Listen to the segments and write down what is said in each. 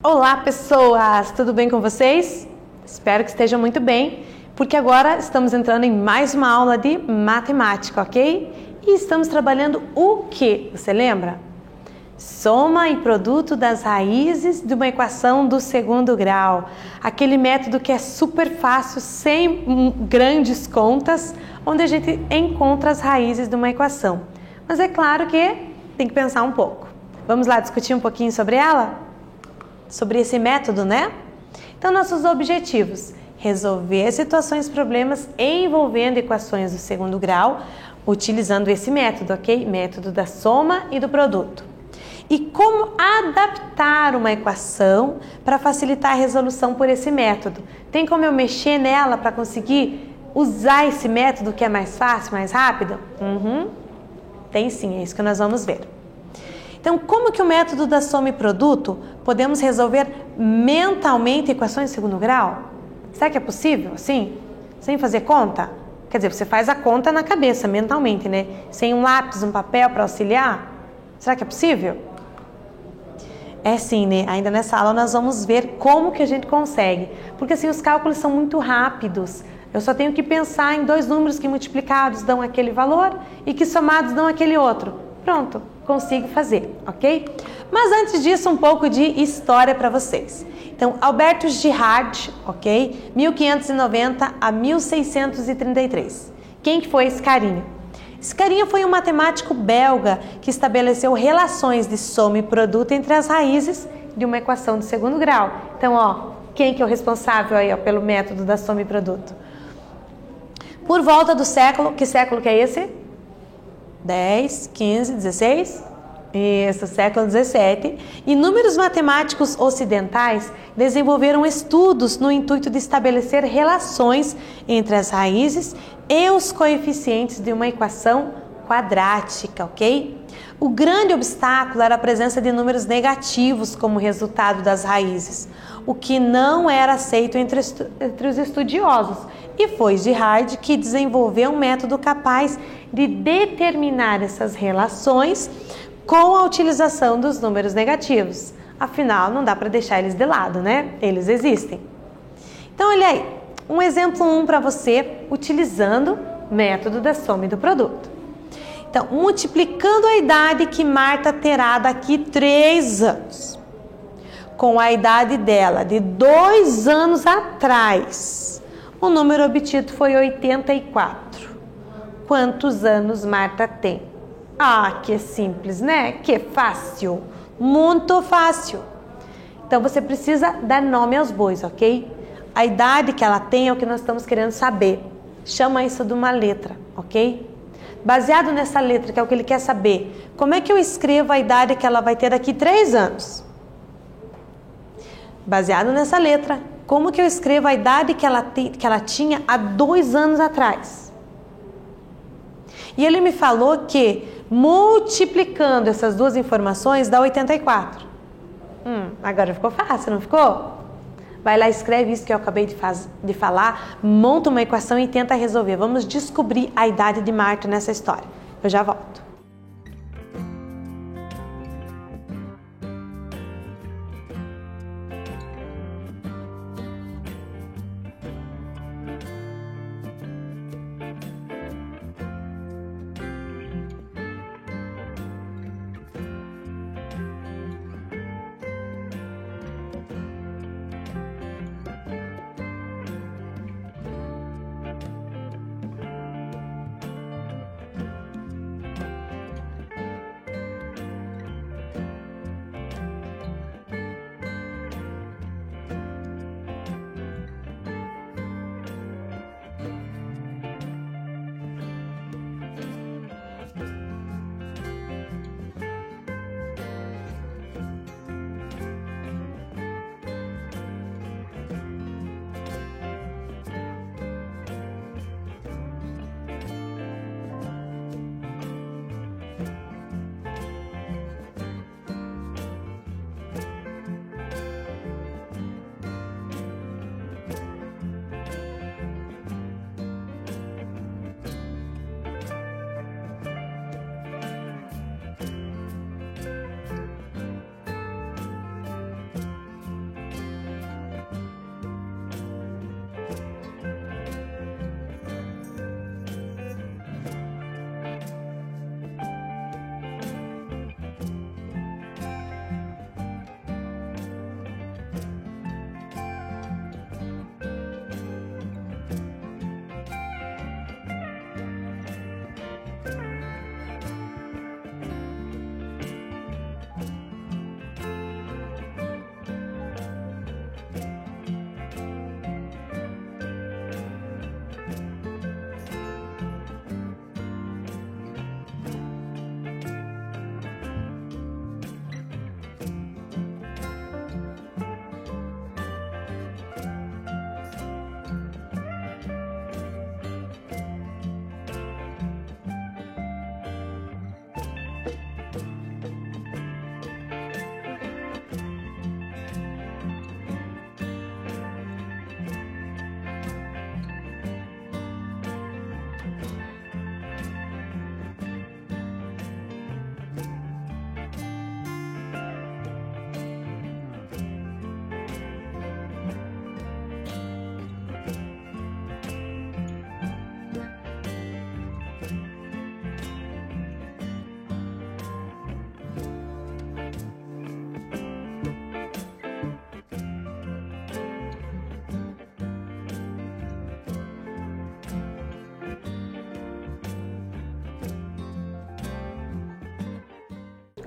Olá pessoas, tudo bem com vocês? Espero que estejam muito bem, porque agora estamos entrando em mais uma aula de matemática, ok? E estamos trabalhando o que? Você lembra? Soma e produto das raízes de uma equação do segundo grau. Aquele método que é super fácil, sem grandes contas, onde a gente encontra as raízes de uma equação. Mas é claro que tem que pensar um pouco. Vamos lá discutir um pouquinho sobre ela? Sobre esse método, né? Então, nossos objetivos: resolver situações, problemas envolvendo equações do segundo grau, utilizando esse método, ok? Método da soma e do produto. E como adaptar uma equação para facilitar a resolução por esse método. Tem como eu mexer nela para conseguir usar esse método que é mais fácil, mais rápido? Tem sim, é isso que nós vamos ver. Então, como que o método da soma e produto podemos resolver mentalmente equações de segundo grau? Será que é possível, assim? Sem fazer conta? Quer dizer, você faz a conta na cabeça, mentalmente, né? Sem um lápis, um papel para auxiliar? Será que é possível? É sim, né? Ainda nessa aula nós vamos ver como que a gente consegue. Porque assim, os cálculos são muito rápidos. Eu só tenho que pensar em dois números que multiplicados dão aquele valor e que somados dão aquele outro. Pronto, consigo fazer, ok? Mas antes disso, um pouco de história para vocês. Então, Alberto Girard, ok? 1590 a 1633. Quem que foi esse carinha? Esse carinha foi um matemático belga que estabeleceu relações de soma e produto entre as raízes de uma equação de segundo grau. Então, ó, quem que é o responsável aí, ó, pelo método da soma e produto? Por volta do século, que século que é esse? 10, 15, 16? Isso, século 17. Inúmeros matemáticos ocidentais desenvolveram estudos no intuito de estabelecer relações entre as raízes e os coeficientes de uma equação quadrática, ok? O grande obstáculo era a presença de números negativos como resultado das raízes, o que não era aceito entre os estudiosos. E foi Girard que desenvolveu um método capaz de determinar essas relações com a utilização dos números negativos. Afinal, não dá para deixar eles de lado, né? Eles existem. Então, olha aí, um exemplo 1 para você, utilizando o método da soma e do produto. Então, multiplicando a idade que Marta terá daqui 3 anos, com a idade dela de 2 anos atrás, o número obtido foi 84. Quantos anos Marta tem? Ah, que simples, né? Que fácil, muito fácil. Então, você precisa dar nome aos bois, ok? A idade que ela tem é o que nós estamos querendo saber. Chama isso de uma letra, ok? Baseado nessa letra, que é o que ele quer saber, como é que eu escrevo a idade que ela vai ter daqui 3 anos? Baseado nessa letra, como que eu escrevo a idade que ela tinha há 2 anos atrás? E ele me falou que multiplicando essas duas informações dá 84. Agora ficou fácil, não ficou? Vai lá, escreve isso que eu acabei de falar, monta uma equação e tenta resolver. Vamos descobrir a idade de Marta nessa história. Eu já volto.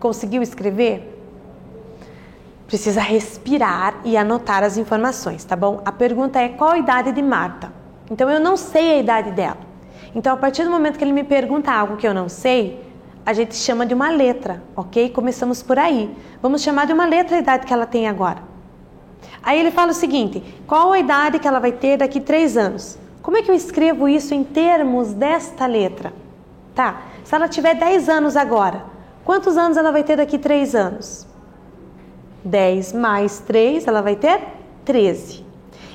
Conseguiu escrever? Precisa respirar e anotar as informações, tá bom? A pergunta é: qual a idade de Marta? Então eu não sei a idade dela. Então a partir do momento que ele me pergunta algo que eu não sei, a gente chama de uma letra, ok? Começamos por aí. Vamos chamar de uma letra a idade que ela tem agora. Aí ele fala o seguinte: qual a idade que ela vai ter daqui 3 anos? Como é que eu escrevo isso em termos desta letra? Tá, se ela tiver 10 anos agora, quantos anos ela vai ter daqui 3 anos? 10 mais 3, ela vai ter 13.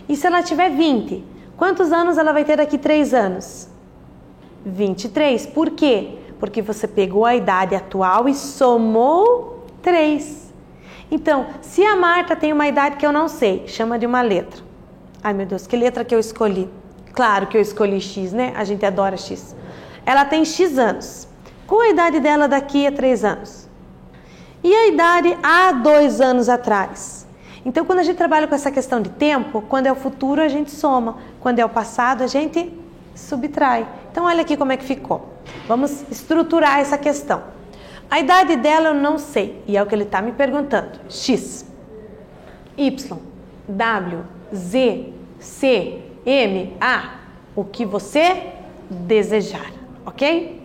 E se ela tiver 20, quantos anos ela vai ter daqui 3 anos? 23. Por quê? Porque você pegou a idade atual e somou 3. Então, se a Marta tem uma idade que eu não sei, chama de uma letra. Ai meu Deus, que letra que eu escolhi? Claro que eu escolhi X, né? A gente adora X. Ela tem X anos. Qual a idade dela daqui a 3 anos? E a idade há 2 anos atrás? Então, quando a gente trabalha com essa questão de tempo, quando é o futuro a gente soma, quando é o passado a gente subtrai. Então, olha aqui como é que ficou. Vamos estruturar essa questão. A idade dela eu não sei, e é o que ele está me perguntando. X, Y, W, Z, C, M, A, o que você desejar, ok?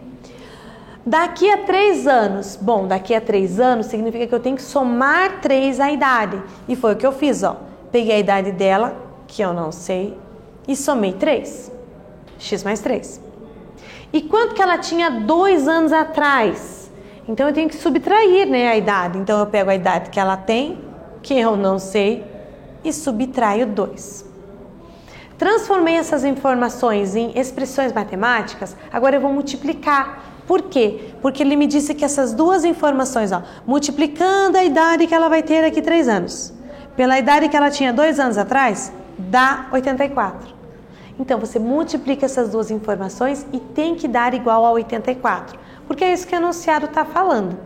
Daqui a 3 anos, bom, daqui a 3 anos significa que eu tenho que somar 3 à idade. E foi o que eu fiz, ó. Peguei a idade dela, que eu não sei, e somei 3. X mais 3. E quanto que ela tinha 2 anos atrás? Então eu tenho que subtrair, né, a idade. Então eu pego a idade que ela tem, que eu não sei, e subtraio 2. Transformei essas informações em expressões matemáticas, agora eu vou multiplicar. Por quê? Porque ele me disse que essas duas informações, ó, multiplicando a idade que ela vai ter daqui 3 anos, pela idade que ela tinha 2 anos atrás, dá 84. Então, você multiplica essas duas informações e tem que dar igual a 84, porque é isso que o enunciado está falando.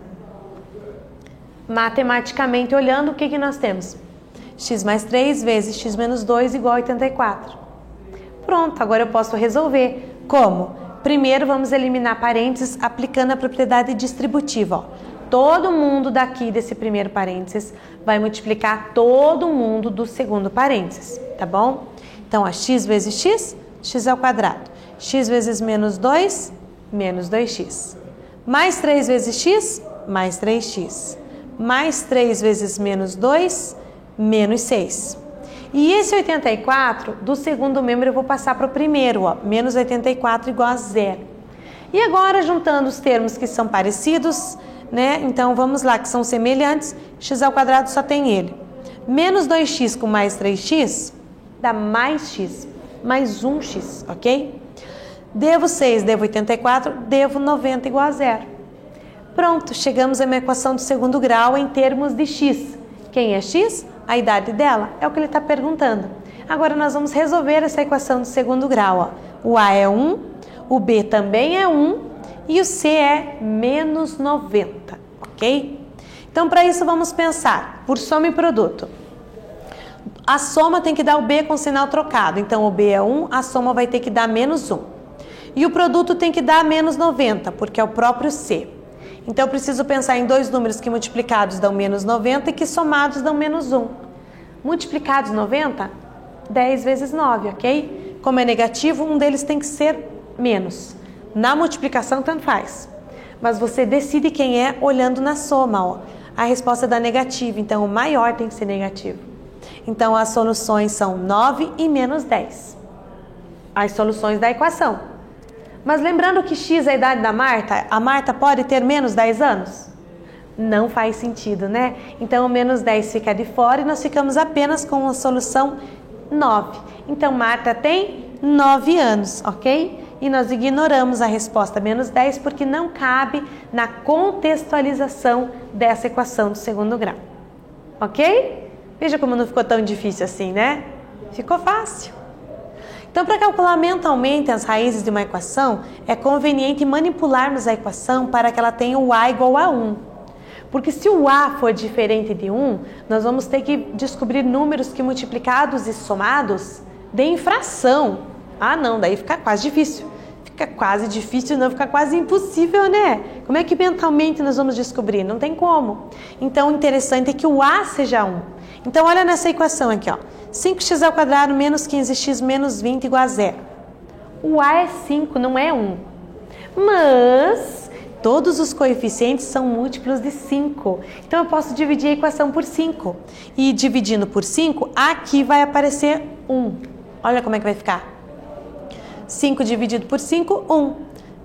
Matematicamente olhando, o que nós temos? X mais 3 vezes x menos 2 igual a 84. Pronto, agora eu posso resolver. Como? Primeiro, vamos eliminar parênteses aplicando a propriedade distributiva. Ó. Todo mundo daqui desse primeiro parênteses vai multiplicar todo mundo do segundo parênteses, tá bom? Então, ó, x vezes x, x ao quadrado. X vezes menos 2, menos 2x. Mais 3 vezes x, mais 3x. Mais 3 vezes menos 2, menos 6. E esse 84, do segundo membro eu vou passar para o primeiro, ó, menos 84 igual a 0. E agora, juntando os termos que são parecidos, né? Então, vamos lá, que são semelhantes, x ao quadrado só tem ele. Menos 2x com mais 3x, dá mais x, mais 1x, ok? Devo 6, devo 84, devo 90 igual a 0. Pronto, chegamos a uma equação do segundo grau em termos de x. Quem é x? A idade dela é o que ele está perguntando. Agora nós vamos resolver essa equação do segundo grau. Ó. O A é 1, o B também é 1 e o C é menos 90, ok? Então, para isso, vamos pensar por soma e produto. A soma tem que dar o B com sinal trocado. Então, o B é 1, a soma vai ter que dar menos 1. E o produto tem que dar menos 90, porque é o próprio C. Então, eu preciso pensar em dois números que multiplicados dão menos 90 e que somados dão menos 1. Multiplicados 90, 10 vezes 9, ok? Como é negativo, um deles tem que ser menos. Na multiplicação, tanto faz. Mas você decide quem é olhando na soma, ó. A resposta dá negativo, então o maior tem que ser negativo. Então, as soluções são 9 e menos 10. As soluções da equação. Mas lembrando que x é a idade da Marta, a Marta pode ter menos 10 anos? Não faz sentido, né? Então, o menos 10 fica de fora e nós ficamos apenas com a solução 9. Então, Marta tem 9 anos, ok? E nós ignoramos a resposta menos 10 porque não cabe na contextualização dessa equação do segundo grau. Ok? Veja como não ficou tão difícil assim, né? Ficou fácil. Então, para calcular mentalmente as raízes de uma equação, é conveniente manipularmos a equação para que ela tenha o A igual a 1. Porque se o A for diferente de 1, nós vamos ter que descobrir números que multiplicados e somados deem fração. Ah, não, daí fica quase difícil. Fica quase difícil, não, fica quase impossível, né? Como é que mentalmente nós vamos descobrir? Não tem como. Então, o interessante é que o A seja 1. Então, olha nessa equação aqui, ó. 5x² menos 15x menos 20 igual a 0. O A é 5, não é 1. Mas todos os coeficientes são múltiplos de 5. Então, eu posso dividir a equação por 5. E dividindo por 5, aqui vai aparecer 1. Olha como é que vai ficar. 5 dividido por 5, 1.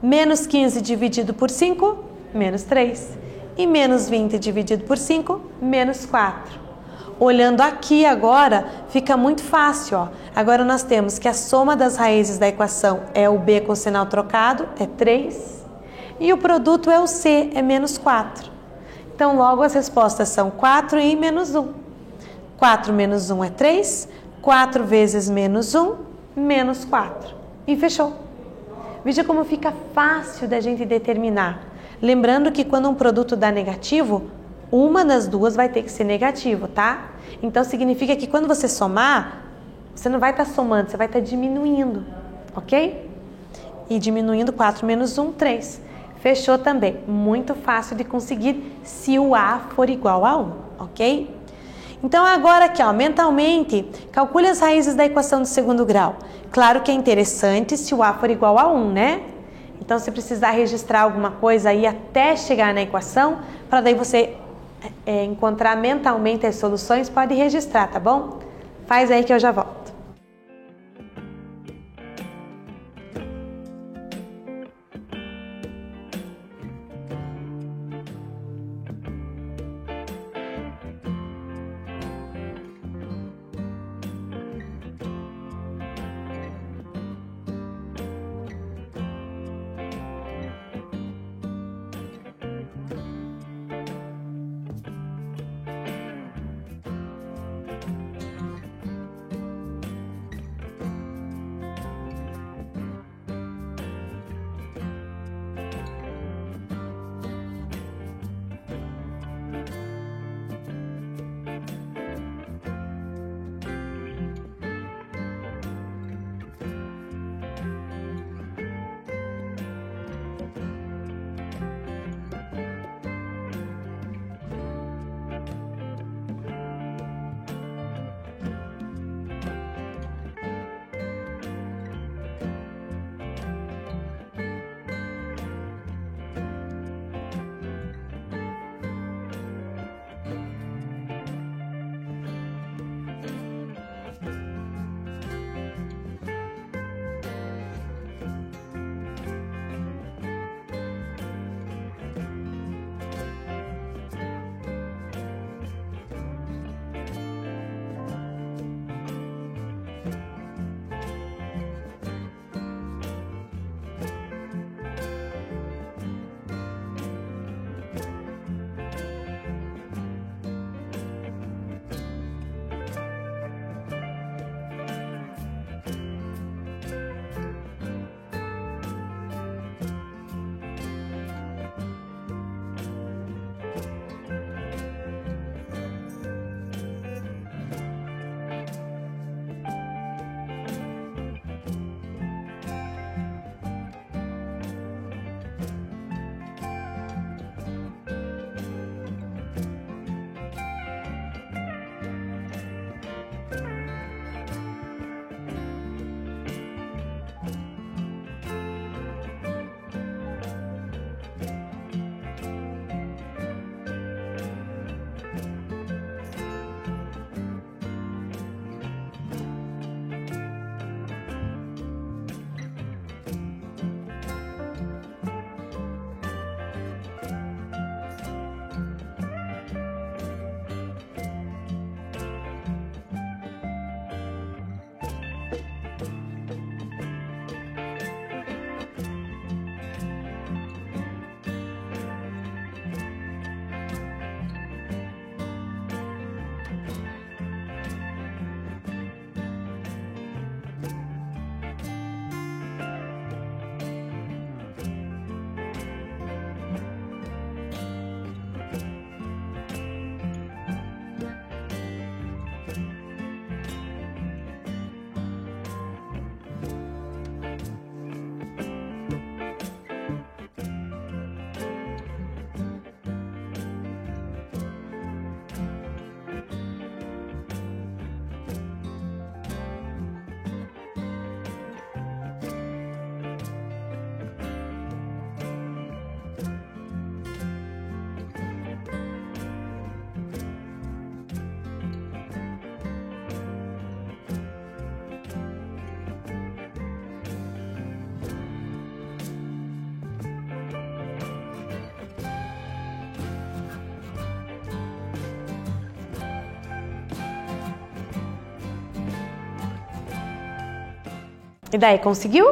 Menos 15 dividido por 5, menos 3. E menos 20 dividido por 5, menos 4. Olhando aqui agora, fica muito fácil, ó. Agora nós temos que a soma das raízes da equação é o b com sinal trocado, é 3. E o produto é o c, é menos 4. Então, logo as respostas são 4 e menos 1. 4 menos 1 é 3. 4 vezes menos 1, menos 4. E fechou. Veja como fica fácil da gente determinar. Lembrando que quando um produto dá negativo, uma das duas vai ter que ser negativo, tá? Então significa que quando você somar, você não vai estar somando, você vai estar diminuindo, ok? E diminuindo 4 menos 1, 3. Fechou também. Muito fácil de conseguir se o A for igual a 1, ok? Então agora aqui, ó, mentalmente, calcule as raízes da equação do segundo grau. Claro que é interessante se o A for igual a 1, né? Então, se precisar registrar alguma coisa aí até chegar na equação, para daí você encontrar mentalmente as soluções, pode registrar, tá bom? Faz aí que eu já volto. E daí, conseguiu?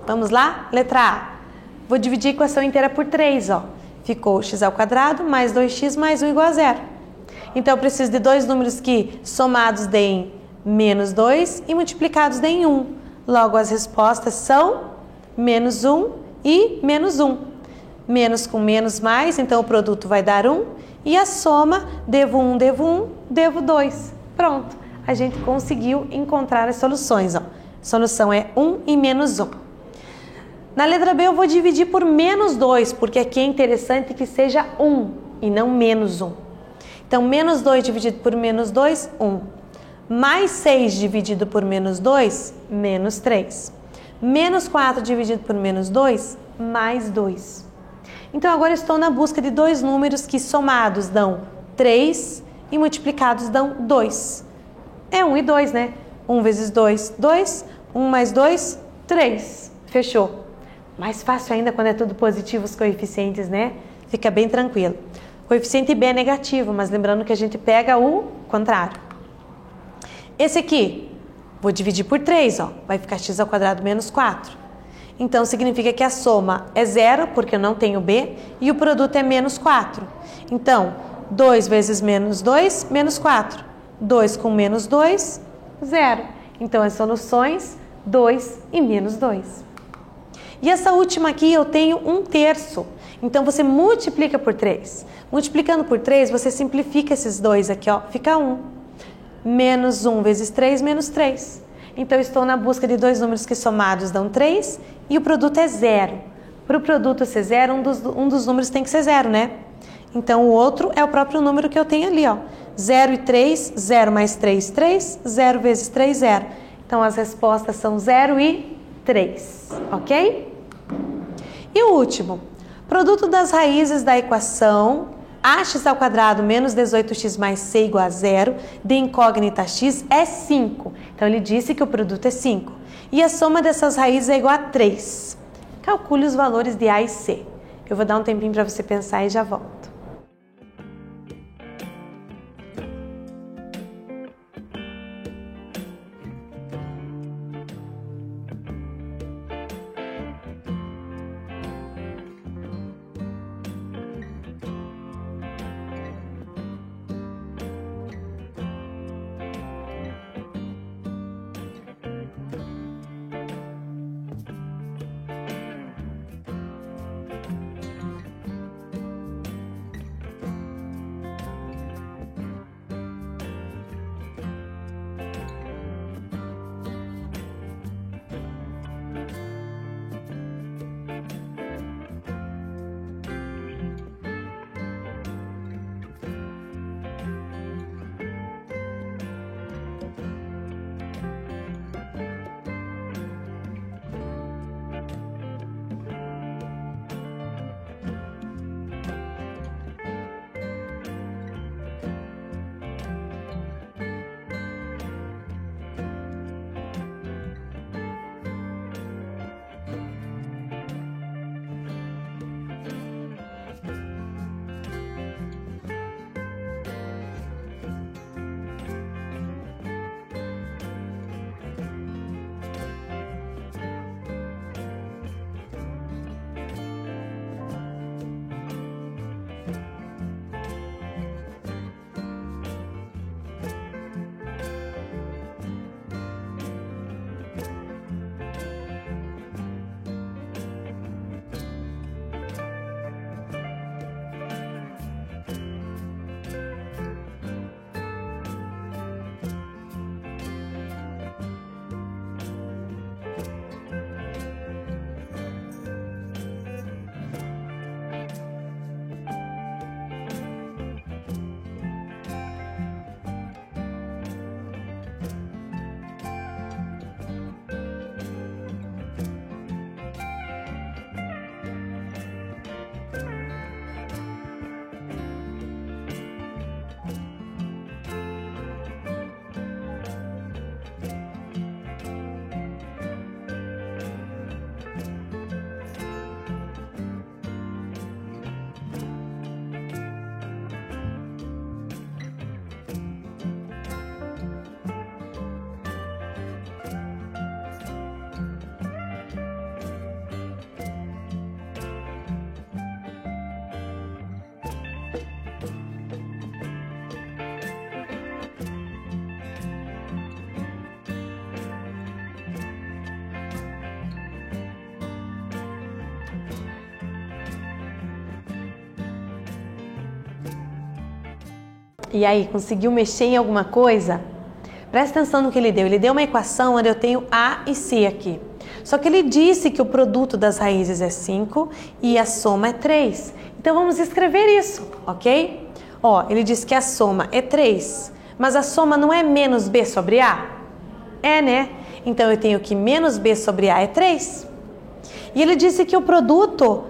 Vamos lá? Letra A. Vou dividir a equação inteira por 3, ó. Ficou x ao quadrado mais 2x mais 1 igual a 0. Então, eu preciso de dois números que somados deem menos 2 e multiplicados deem 1. Logo, as respostas são menos 1 e menos 1. Menos com menos mais, então o produto vai dar 1. E a soma, devo 1, devo 1, devo 2. Pronto, a gente conseguiu encontrar as soluções, ó. A solução é 1 e menos 1. Na letra B eu vou dividir por menos 2, porque aqui é interessante que seja 1 e não menos 1. Então, menos 2 dividido por menos 2, 1. Mais 6 dividido por menos 2, menos 3. Menos 4 dividido por menos 2, mais 2. Então, agora eu estou na busca de dois números que somados dão 3 e multiplicados dão 2. É 1 e 2, né? 1 vezes 2, 2. 1 mais 2, 3. Fechou. Mais fácil ainda quando é tudo positivo os coeficientes, né? Fica bem tranquilo. Coeficiente B é negativo, mas lembrando que a gente pega o contrário. Esse aqui, vou dividir por 3, ó. Vai ficar x ao quadrado menos 4. Então, significa que a soma é 0, porque eu não tenho B, e o produto é menos 4. Então, 2 vezes menos 2, menos 4. 2 com menos 2, 0. Então, as soluções, 2 e menos 2. E essa última aqui eu tenho 1/3. Então, você multiplica por 3. Multiplicando por 3, você simplifica esses dois aqui, ó. Fica 1. Menos 1 vezes 3, menos 3. Então, eu estou na busca de dois números que somados dão 3 e o produto é 0. Para o produto ser 0, um dos números tem que ser 0, né? Então, o outro é o próprio número que eu tenho ali, ó. 0 e 3, 0 mais 3, 3. 0 vezes 3, 0. Então, as respostas são 0 e 3, ok? E o último, produto das raízes da equação ax ao quadrado menos 18x mais c igual a 0 de incógnita x é 5. Então, ele disse que o produto é 5. E a soma dessas raízes é igual a 3. Calcule os valores de A e C. Eu vou dar um tempinho para você pensar e já volto. E aí, conseguiu mexer em alguma coisa? Presta atenção no que ele deu. Ele deu uma equação onde eu tenho A e C aqui. Só que ele disse que o produto das raízes é 5 e a soma é 3. Então, vamos escrever isso, ok? Ó, ele disse que a soma é 3, mas a soma não é menos B sobre A? É, né? Então, eu tenho que menos B sobre A é 3. E ele disse que o produto,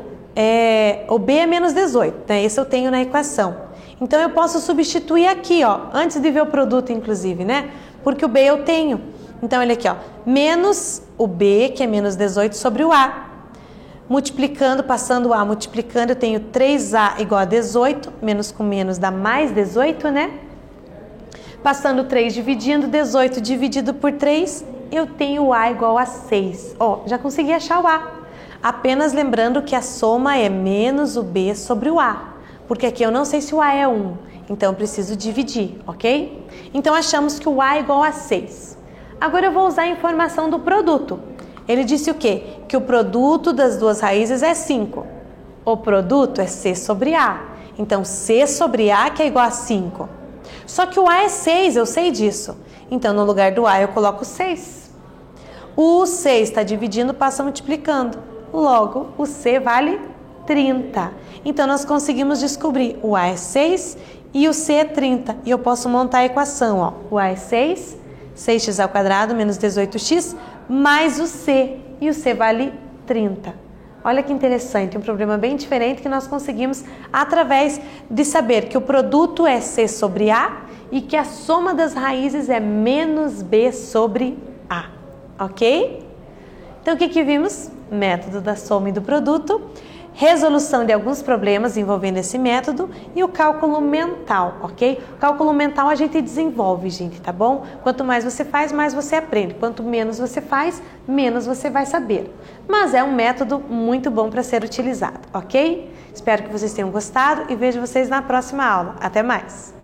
o B é menos 18, né? Isso eu tenho na equação. Então, eu posso substituir aqui, ó, antes de ver o produto, inclusive, né? Porque o B eu tenho. Então, olha aqui, ó, menos o B, que é menos 18, sobre o A. Multiplicando, passando o A, multiplicando, eu tenho 3A igual a 18, menos com menos dá mais 18, né? Passando 3 dividindo, 18 dividido por 3, eu tenho o A igual a 6. Ó, já consegui achar o A. Apenas lembrando que a soma é menos o B sobre o A. Porque aqui eu não sei se o A é 1, então eu preciso dividir, ok? Então achamos que o A é igual a 6. Agora eu vou usar a informação do produto. Ele disse o quê? Que o produto das duas raízes é 5. O produto é C sobre A. Então C sobre A que é igual a 5. Só que o A é 6, eu sei disso. Então no lugar do A eu coloco 6. O 6 está dividindo, passa multiplicando. Logo, o C vale 30. Então, nós conseguimos descobrir o A é 6 e o C é 30. E eu posso montar a equação, ó. O A é 6, 6x ao quadrado menos 18x, mais o C. E o C vale 30. Olha que interessante, um problema bem diferente que nós conseguimos através de saber que o produto é C sobre A e que a soma das raízes é menos B sobre A. Ok? Então, o que vimos? Método da soma e do produto, resolução de alguns problemas envolvendo esse método e o cálculo mental, ok? O cálculo mental a gente desenvolve, gente, tá bom? Quanto mais você faz, mais você aprende. Quanto menos você faz, menos você vai saber. Mas é um método muito bom para ser utilizado, ok? Espero que vocês tenham gostado e vejo vocês na próxima aula. Até mais!